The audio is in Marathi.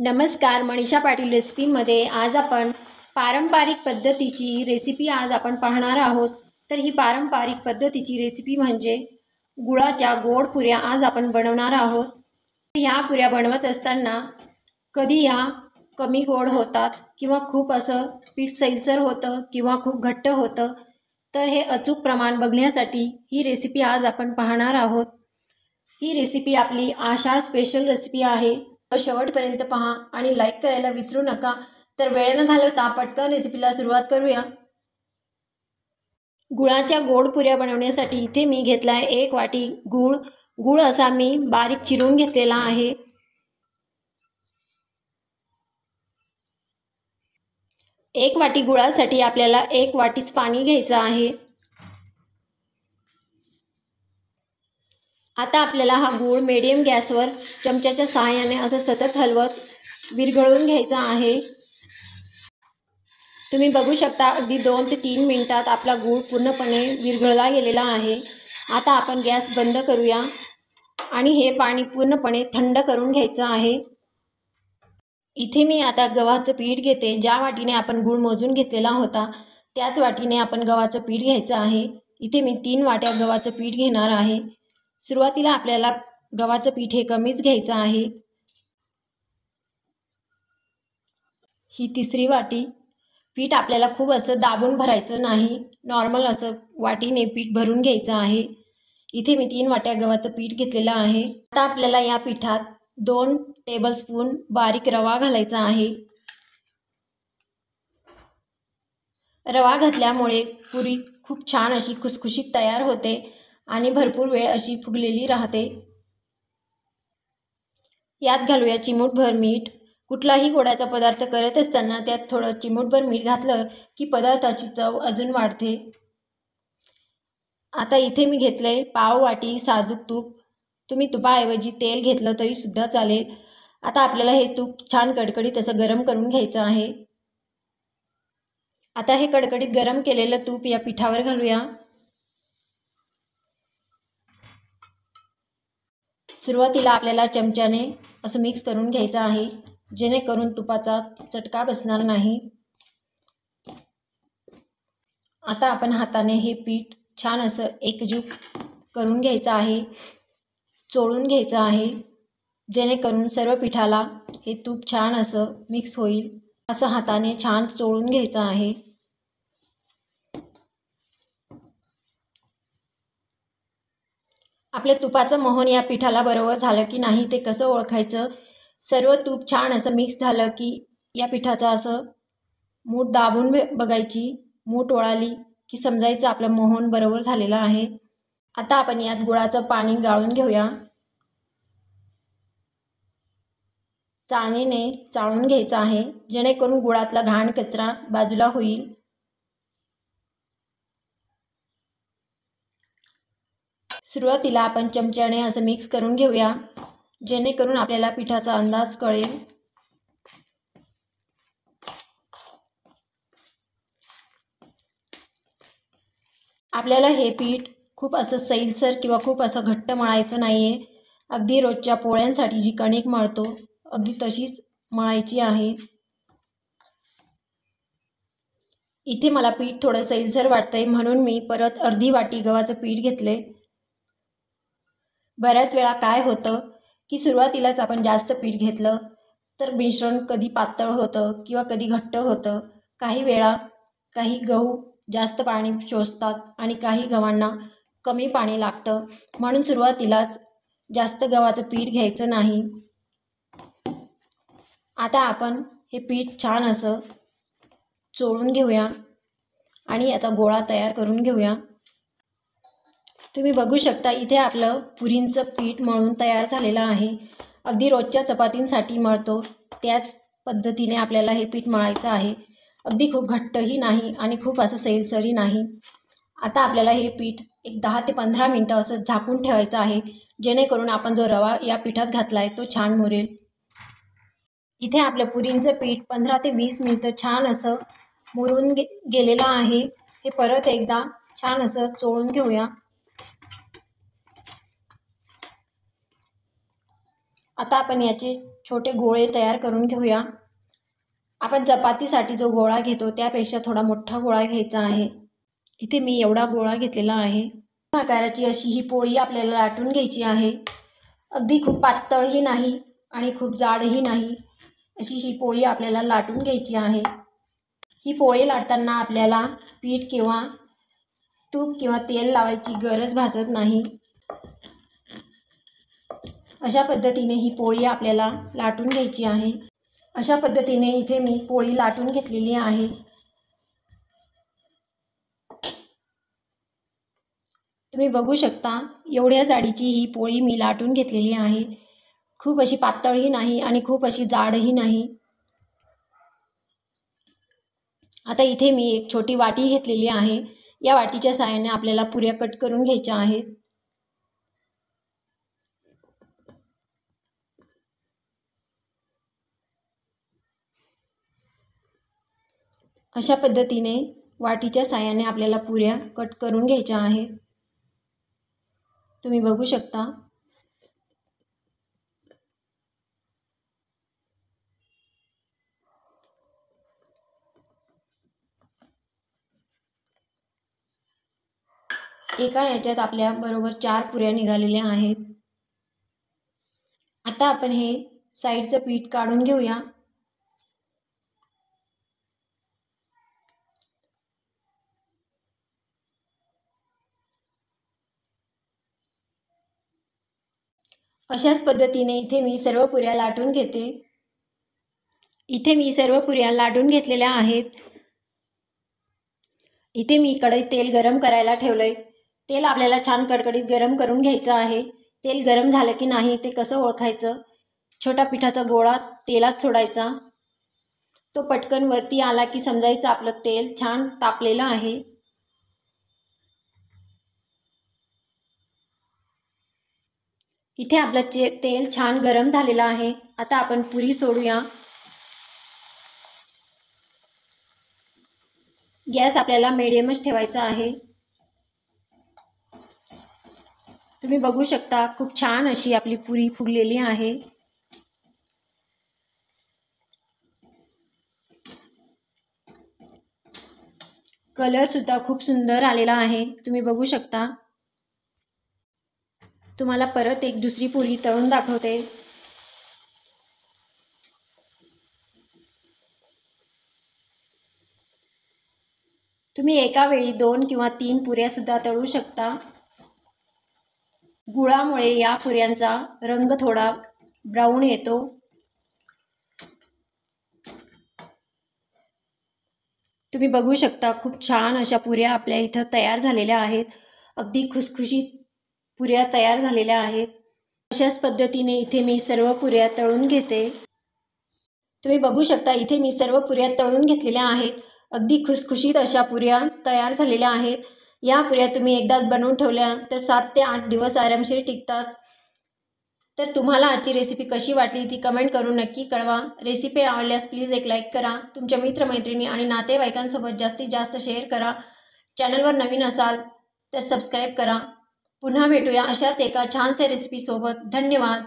नमस्कार, मनीषा पाटील रेसिपीमध्ये आज आपण पारंपरिक पद्धतीची रेसिपी पाहणार आहोत। तर ही पारंपरिक पद्धतीची रेसिपी म्हणजे गुळाच्या गोड पुऱ्या आज आपण बनवणार आहोत। ह्या पुऱ्या बनवत असताना कधी या कमी गोड होतात किंवा खूप असं पीठ सैलसर होतं किंवा खूप घट्ट होतं। तर हे अचूक प्रमाण बघण्यासाठी ही रेसिपी आज आपण पाहणार आहोत। ही रेसिपी आपली आषाढ स्पेशल रेसिपी आहे। शेवटपर्यंत पहा आणि लाईक करायला विसरू नका। तर वेळ न घालवता पटकन रेसिपीला सुरुवात करूया। गुळाच्या गोड पुऱ्या बनवण्यासाठी इथे मी घेतला आहे 1 वाटी गूळ। गूळ असा मी बारीक चिरून घेतलेला आहे। 1 वाटी गुळासाठी आपल्याला 1 वाटीच पाणी घ्यायचं आहे। आता आपल्याला हा गूळ मीडियम गॅसवर चमच्याच्या सहाय्याने असं सतत हलवत विरघळवून घ्यायचा आहे। तुम्ही बघू शकता अगदी 2 ते 3 मिनिटात आपला गूळ पूर्णपणे विरघळला गेलेला आहे। आता आपण गॅस बंद करूया आणि हे पाणी पूर्णपणे थंड करून घ्यायचं आहे। इथे मी आता गव्हाचं पीठ घेते। ज्या वाटीने आपण गूळ मोजून घेतलेला होता त्याच वाटीने आपण गव्हाचं पीठ घ्यायचं आहे। इथे मी 3 वाट्या गव्हाचं पीठ घेणार आहे। सुरुवातीला आपल्याला गव्हाचं पीठ हे कमीच घ्यायचं आहे। ही तिसरी वाटी। पीठ आपल्याला खूप असं दाबून भरायचं नाही, नॉर्मल असं वाटीने पीठ भरून घ्यायचं आहे। इथे मी 3 वाट्या गव्हाचं पीठ घेतलेलं आहे। आता आपल्याला या पिठात 2 टेबलस्पून बारीक रवा घालायचा आहे। रवा घातल्यामुळे पुरी खूप छान अशी खुसखुशीत तयार होते आणि भरपूर वेळ अशी फुगलेली राहते। यात घालूया चिमूटभर मीठ। कुठलाही गोडाचा पदार्थ करत असताना त्यात थोडं चिमूटभर मीठ घातलं की पदार्थाची चव अजून वाढते। आता इथे मी घेतलंय पाव वाटी साजूक तूप। तुम्ही तुपाऐवजी तेल घेतलं तरी सुद्धा चालेल। आता आपल्याला हे तूप छान कडकडीत असं गरम करून घ्यायचं आहे। आता हे कडकडीत गरम केलेलं तूप या पिठावर घालूया। सुरुवातीला आपल्याला चमच्याने असं मिक्स करून घ्यायचं आहे, जेणेकरून तुपाचा चटका बसणार नाही। आता आपण हाताने हे पीठ छान असं एकजीव करून घ्यायचं आहे, चोळून घ्यायचं आहे, जेणेकरून सर्व पिठाला हे तूप छान असं मिक्स होईल। असं हाताने छान चोळून घ्यायचं आहे। आपल्या तुपाचं मोहन या पिठाला बरोबर झालं की नाही ते कसं ओळखायचं? सर्व तूप छान असं मिक्स झालं की या पिठाचं असं मूठ दाबून बघायची। मूठ वळाली की समजायचं आपलं मोहन बरोबर झालेलं आहे। आता आपण यात गुळाचं पाणी गाळून घेऊया। चाळणीने चाळून घ्यायचं आहे, जेणेकरून गुळातला घाण कचरा बाजूला होईल। सुरुवातीला आपण चमच्याने असं मिक्स करून घेऊया, जेणेकरून आपल्याला पिठाचा अंदाज कळेल। आपल्याला हे पीठ खूप असं सैलसर किंवा खूप असं घट्ट मळायचं नाहीये। अगदी रोजच्या पोळ्यांसाठी जी कणिक मळतो अगदी तशीच मळायची आहे। इथे मला पीठ थोडं सैलसर वाटतंय म्हणून मी परत अर्धी वाटी गव्हाचं पीठ घेतले। बऱ्याच वेळा काय होतं की सुरुवातीलाच आपण जास्त पीठ घेतलं तर मिश्रण कधी पातळ होतं किंवा कधी घट्ट होतं। काही वेळा काही गहू जास्त पाणी शोषतात आणि काही गव्हांना कमी पाणी लागतं, म्हणून सुरुवातीलाच जास्त गव्हाचं पीठ घ्यायचं नाही। आता आपण हे पीठ छान असं चोळून घेऊया आणि याचा गोळा तयार करून घेऊया। तुम्ही बघू शकता इथे आपलं पुरींचं पीठ मळून तयार झालेलं आहे। अगदी रोजच्या चपातींसाठी मळतो त्याच पद्धतीने आपल्याला हे पीठ मळायचं आहे। अगदी खूप घट्टही नाही आणि खूप असं सैलसरही नाही। आता आपल्याला हे पीठ एक 10 ते 15 मिनिटं असं झाकून ठेवायचं आहे, जेणेकरून आपण जो रवा या पिठात घातला आहे तो छान मुरेल। इथे आपलं पुरींचं पीठ 15 ते 20 मिनिटं छान असं मुरून गेलेलं आहे। हे परत एकदा छान असं चोळून घेऊया। आता आपण याचे छोटे गोळे तयार करून घेऊया। आपण चपातीसाठी जो गोळा घेतो त्यापेक्षा थोडा मोठा गोळा घ्यायचा आहे। इथे मी एवढा गोळा घेतलेला आहे। आकाराची अशी ही पोळी आपल्याला लाटून घ्यायची आहे। अगदी खूप पातळही नाही आणि खूप जाडही नाही, अशी ही पोळी आपल्याला लाटून घ्यायची आहे। ही पोळी लाटताना आपल्याला पीठ किंवा तूप किंवा तेल लावायची गरज भासत नाही। अशा पद्धतीने ही पोळी आपल्याला लाटून घ्यायची आहे। अशा पद्धतीने इथे मी पोळी लाटून घेतलेली आहे। तुम्ही बघू शकता एवढ्या जाडीची ही पोळी मी लाटून घेतलेली आहे। खूप अशी पातळही नाही आणि खूप अशी जाडही नाही। आता इथे मी एक छोटी वाटी घेतलेली आहे। या वाटीच्या साहाय्याने आपल्याला पुऱ्या कट करून घ्यायच्या आहेत। अशा पद्धतीने वाटीच्या साहाय्याने आपल्याला पुऱ्या कट करून घ्यायच्या आहेत। तुम्ही बघू शकता। एका याच्यात आपल्या बरोबर 4 पुऱ्या निघालेल्या आहेत। आता आपण हे साईडचं पीठ काढून घेऊया। अशाच पद्धतीने इथे मी सर्व पुऱ्या लाटून घेते। इथे मी सर्व पुऱ्या लाटून घेतलेल्या आहेत। इथे मी कढईत तेल गरम करायला ठेवलंय। तेल आपल्याला छान कडकडीत गरम करून घ्यायचं आहे। तेल गरम झालं की नाही ते कसं ओळखायचं? छोटा पिठाचा गोळा तेलात सोडायचा, तो पटकन वरती आला की समजायचं आपलं तेल छान तापलेलं आहे। इथे आपलं तेल छान गरम झालेलं आहे। आता आपण पुरी सोडूया। गॅस आपल्याला मीडियमच ठेवायचा आहे। तुम्ही बघू शकता खूप छान अशी आपली पुरी फुगलेली आहे। कलर सुद्धा खूप सुंदर आलेला आहे, तुम्ही बघू शकता। तुम्हाला परत एक दुसरी पुरी तळून दाखवते। तुम्ही एका वेळी 2 किंवा 3 पुऱ्या सुद्धा तळू शकता। गुळामुळे या पुऱ्यांचा रंग थोडा ब्राऊन येतो। तुम्ही बघू शकता खूप छान अशा पुऱ्या आपल्या इथं तयार झालेल्या आहेत। अगदी खुसखुशीत पुऱ्या तयार झालेल्या आहेत। अशाच पद्धतीने इथे मी सर्व पुऱ्या तळून घेते। तुम्ही बघू शकता इथे मी सर्व पुऱ्या तळून घेतलेल्या आहेत। अगदी खुसखुशीत अशा पुऱ्या तयार झालेल्या आहेत। या पुऱ्या तुम्ही एकदाच बनवून ठेवल्या तर 7 ते 8 दिवस आरामशीर टिकतात। तर तुम्हाला आजची रेसिपी कशी वाटली ती कमेंट करून नक्की कळवा। रेसिपी आवडल्यास प्लीज एक लाईक करा। तुमच्या मित्रमैत्रिणी आणि नातेवाईकांसोबत जास्तीत जास्त शेअर करा। चॅनलवर नवीन असाल तर सबस्क्राईब करा। पुन्हा भेटूया अशाच एका छानशा रेसिपीसोबत। धन्यवाद।